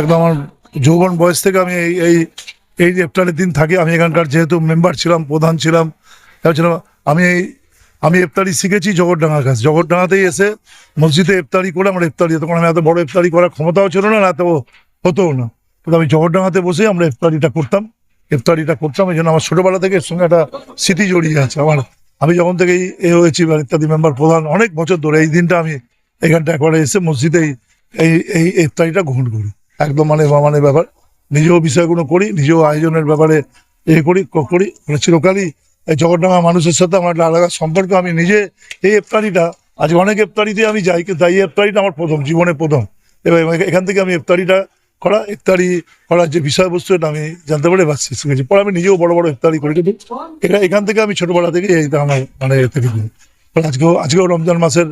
একদম আমার যৌবন বয়স থেকে আমি এই এই এই যে ইফতারের দিন থাকি। আমি এখানকার যেহেতু মেম্বার ছিলাম, প্রধান ছিলাম, ছিলাম আমি ইফতারি শিখেছি জগৎডাঙ্গার কাছে। জগৎডাঙ্গাতেই এসে মসজিদে ইফতারি করে আমরা ইফতারি, তখন আমি এত বড় ইফতারি করার ক্ষমতাও ছিল না, এত হতোও না। কিন্তু আমি জগৎডাঙ্গাতে বসে আমরা ইফতারিটা করতাম। এই জন্য আমার ছোটবেলা থেকে এর সঙ্গে একটা স্মৃতি জড়িয়ে আছে আমার। আমি যখন থেকেই হয়েছি বা ইত্যাদি মেম্বার প্রধান, অনেক বছর ধরে এই দিনটা আমি এখানটা একবারে এসে মসজিদে এই এই ইফতারিটা গ্রহণ করি। একদম মানে ব্যাপার, নিজেও বিষয়গুলো করি, নিজেও আয়োজনের ব্যাপারে করি। চিরকালই এই জগৎডাঙ্গা মানুষের সাথে আমার একটা আলাদা সম্পর্ক। আমি নিজে এই ইফতারিটা, আজকে অনেক ইফতারিতে আমি যাই, কিন্তু এই ইফতারিটা আমার জীবনে প্রথম। এবং এখান থেকে আমি ইফতারি করার যে বিষয়বস্তু, এটা আমি জানতে পারি, বাস শিখেছি। পরে আমি নিজেও বড় বড় ইফতারি করি, কিন্তু এখান থেকে আমি ছোটবেলা থেকে এইটা আমার আজকেও রমজান মাসের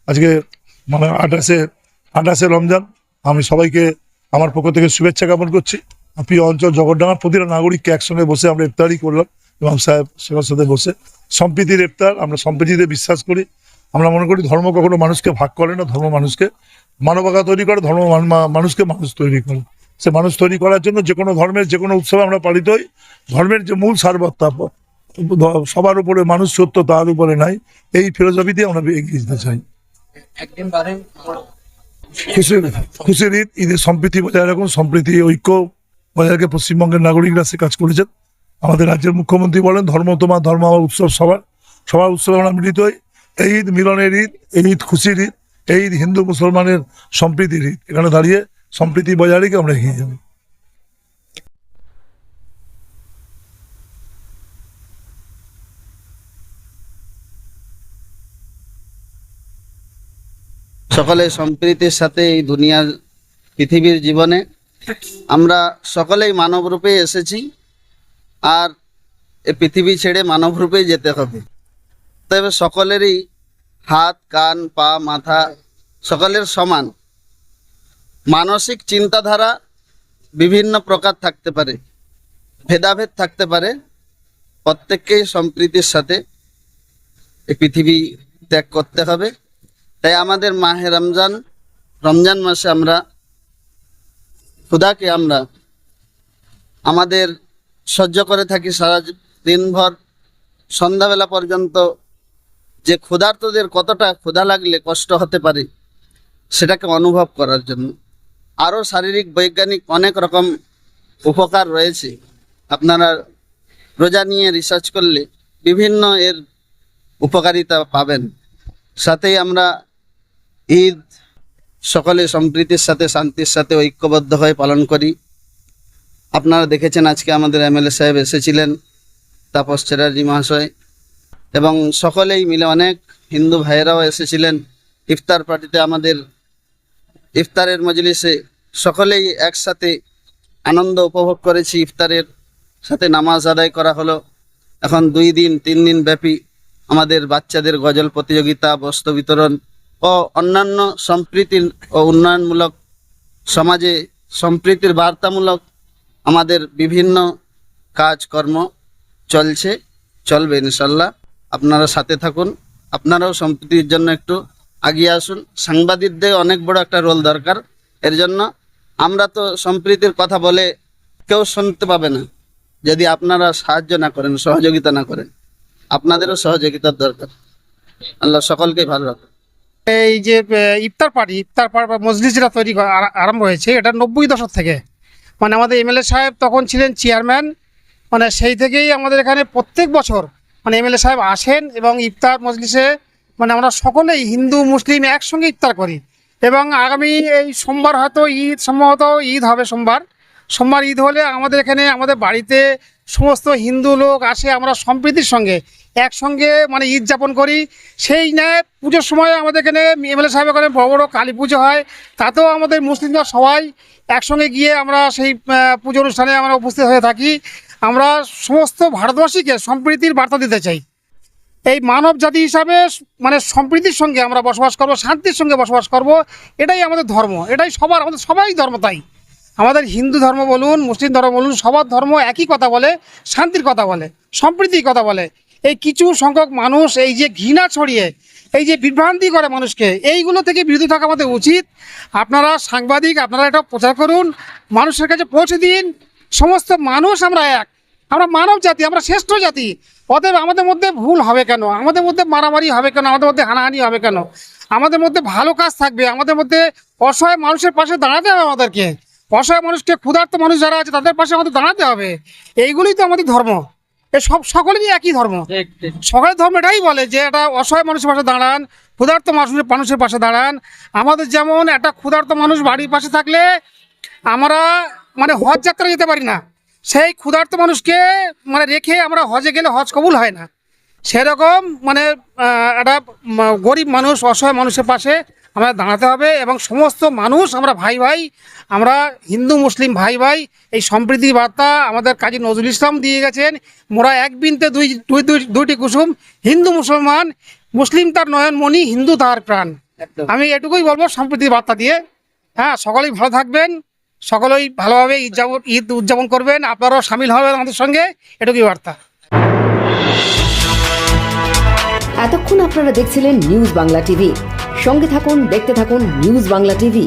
আজকে 28শে রমজান। আমি সবাইকে আমার পক্ষ থেকে শুভেচ্ছা জ্ঞাপন করছি। প্রিয় অঞ্চল জগৎডাঙ্গার প্রতিটা নাগরিককে একসঙ্গে বসে আমরা ইফতারি করলাম, ইমাম সাহেব সেবার সাথে বসে। সম্প্রীতির ইফতার, আমরা সম্প্রীতিতে বিশ্বাস করি। আমরা মনে করি ধর্ম কখনো মানুষকে ভাগ করে না, ধর্ম মানুষকে মানবতা তৈরি করে, ধর্ম মানুষকে মানুষ তৈরি করে। সে মানুষ তৈরি করার জন্য যে কোনো ধর্মের যে কোনো উৎসবে আমরা পালিত হই। ধর্মের যে মূল সারবত্তা, সবার উপরে মানুষ সত্য, তার উপরে নাই, এই ফিলোসফি দিয়ে আমরা এগিয়ে যেতে চাই। খুশির ঈদের সম্প্রীতি বজায় রাখুন, সম্প্রীতি ঐক্য বজায় রেখে পশ্চিমবঙ্গের নাগরিকরা সে কাজ করেছেন। আমাদের রাজ্যের মুখ্যমন্ত্রী বলেন, ধর্ম তোমার, ধর্ম আমার উৎসব সবার উৎসবে আমরা মিলিত হই। এই ঈদ মিলনের ঈদ, এই ঈদ খুশির ঈদ, এই ঈদ হিন্দু মুসলমানের সম্প্রীতির ঈদ। এখানে দাঁড়িয়ে সম্প্রীতি বজায় রেখে আমরা এগিয়ে যাবো। সকলে সম্প্রীতির সাথে এই দুনিয়ার পৃথিবীর জীবনে আমরা সকলেই মানব রূপে এসেছি, আর এই পৃথিবী ছেড়ে মানব রূপে যেতে হবে। তবে সকলেরই হাত, কান, পা, মাথা সকলের সমান। মানসিক চিন্তাধারা বিভিন্ন প্রকার থাকতে পারে, ভেদাভেদ থাকতে পারে। প্রত্যেককেই সম্প্রীতির সাথে এই পৃথিবী ত্যাগ করতে হবে। তাই আমাদের মাহে রমজান মাসে আমরা ক্ষুধাকে আমরা আমাদের সহ্য করে থাকি সারা দিনভর, সন্ধ্যাবেলা পর্যন্ত। যে ক্ষুধার্তদের কতটা ক্ষুধা লাগলে কষ্ট হতে পারে সেটাকে অনুভব করার জন্য। আরও শারীরিক বৈজ্ঞানিক অনেক রকম উপকার রয়েছে। আপনারা রোজা নিয়ে রিসার্চ করলে বিভিন্ন এর উপকারিতা পাবেন। সাথেই আমরা ঈদ সকলে সম্প্রীতির সাথে, শান্তির সাথে, ঐক্যবদ্ধ হয়ে পালন করি। আপনারা দেখেছেন আজকে আমাদের এমএলএ সাহেব এসেছিলেন, তাপস চ্যাটার্জি মহাশয়, এবং সকলেই মিলে অনেক হিন্দু ভাইয়েরাও এসেছিলেন ইফতার পার্টিতে। আমাদের ইফতারের মজলিসে সকলেই একসাথে আনন্দ উপভোগ করেছি। ইফতারের সাথে নামাজ আদায় করা হলো। এখন 2 দিন 3 দিন ব্যাপী আমাদের বাচ্চাদের গজল প্রতিযোগিতা, বস্ত্র বিতরণ ও অন্যান্য সম্প্রীতির ও উন্নয়নমূলক, সমাজে সম্প্রীতির বার্তামূলক আমাদের বিভিন্ন কাজকর্ম চলবে ইনশাল্লাহ। আপনারা সাথে থাকুন, আপনারাও সম্প্রীতির জন্য একটু এগিয়ে আসুন। সাংবাদিকদের অনেক বড় একটা রোল দরকার এর জন্য। আমরা তো সম্প্রীতির কথা বলে কেউ শুনতে পাবে না যদি আপনারা সাহায্য না করেন, সহযোগিতা না করেন। আপনাদেরও সহযোগিতার দরকার। আল্লাহ সকলকে ভালো রাখুন। এই যে ইফতার পার্টি বা মজলিস যেটা তৈরি আরম্ভ হয়েছে, এটা 90 দশক থেকে। মানে আমাদের এমএলএ সাহেব তখন ছিলেন চেয়ারম্যান। মানে সেই থেকেই আমাদের এখানে প্রত্যেক বছর মানে এমএলএ সাহেব আসেন এবং ইফতার মজলিসে মানে আমরা সকলেই হিন্দু মুসলিম একসঙ্গে ইফতার করি। এবং আগামী এই সোমবার হয়তো সম্ভবত ঈদ হবে। সোমবার ঈদ হলে আমাদের এখানে আমাদের বাড়িতে সমস্ত হিন্দু লোক আসে, আমরা সম্প্রীতির সঙ্গে একসঙ্গে মানে ঈদ যাপন করি। সেই ন্যায় পুজোর সময় আমাদের এখানে এমএলএ সাহেব এখানে বড় বড় কালী পুজো হয়, তাতেও আমাদের মুসলিমরা সবাই একসঙ্গে গিয়ে আমরা সেই পুজো অনুষ্ঠানে আমরা উপস্থিত হয়ে থাকি। আমরা সমস্ত ভারতবাসীকে সম্প্রীতির বার্তা দিতে চাই। এই মানব জাতি হিসাবে মানে সম্প্রীতির সঙ্গে আমরা বসবাস করব, শান্তির সঙ্গে বসবাস করব, এটাই আমাদের ধর্ম, এটাই আমাদের সবাই ধর্ম। তাই আমাদের হিন্দু ধর্ম বলুন, মুসলিম ধর্ম বলুন, সবার ধর্ম একই কথা বলে, শান্তির কথা বলে, সম্প্রীতির কথা বলে। এই কিছু সংখ্যক মানুষ এই যে ঘৃণা ছড়িয়ে এই যে বিভ্রান্তি করে মানুষকে, এইগুলো থেকে বিরত থাকা আমাদের উচিত। আপনারা সাংবাদিক, আপনারা এটা প্রচার করুন, মানুষের কাছে পৌঁছে দিন। সমস্ত মানুষ আমরা এক, আমরা মানব জাতি, আমরা শ্রেষ্ঠ জাতি। অতএব আমাদের মধ্যে ভুল হবে কেন, আমাদের মধ্যে মারামারি হবে কেন, আমাদের মধ্যে হানাহানি হবে কেন? আমাদের মধ্যে ভালো কাজ থাকবে, আমাদের মধ্যে অসহায় মানুষের পাশে দাঁড়াতে হবে আমাদেরকে। অসহায় মানুষকে, ক্ষুধার্ত মানুষ যারা আছে তাদের পাশে আমাদের দাঁড়াতে হবে। এইগুলোই তো আমাদের ধর্ম। এ সব সকলেরই একই ধর্ম। সকলের ধর্ম এটাই বলে যে এটা অসহায় মানুষের পাশে দাঁড়ান, ক্ষুধার্ত মানুষের পাশে দাঁড়ান। আমাদের যেমন একটা ক্ষুধার্ত মানুষ বাড়ির পাশে থাকলে আমরা মানে হজ যাত্রা যেতে পারি না, সেই ক্ষুধার্ত মানুষকে মানে রেখে আমরা হজে গেলে হজ কবুল হয় না। সেরকম মানে একটা গরিব মানুষ, অসহায় মানুষের পাশে আমরা দাঁড়াতে হবে। এবং সমস্ত মানুষ আমরা ভাই ভাই, আমরা হিন্দু মুসলিম ভাই ভাই। এই সম্প্রীতির বার্তা আমাদের কাজী নজরুল ইসলাম দিয়ে গেছেন, মোরা এক বিনতে দুইটি কুসুম, হিন্দু মুসলমান, মুসলিম তার নয়নমণি, হিন্দু তার প্রাণ। আমি এটুকুই বলবো সম্প্রীতির বার্তা দিয়ে। হ্যাঁ, সকলেই ভালো থাকবেন, সকলেই ভালোভাবে ঈদ উদযাপন করবেন, আপনারাও সামিল হবেন আমাদের সঙ্গে, এটুকুই বার্তা। এতক্ষণ আপনারা দেখছিলেন নিউজ বাংলা টিভি। সঙ্গে থাকুন, দেখতে থাকুন নিউজ বাংলা টিভি।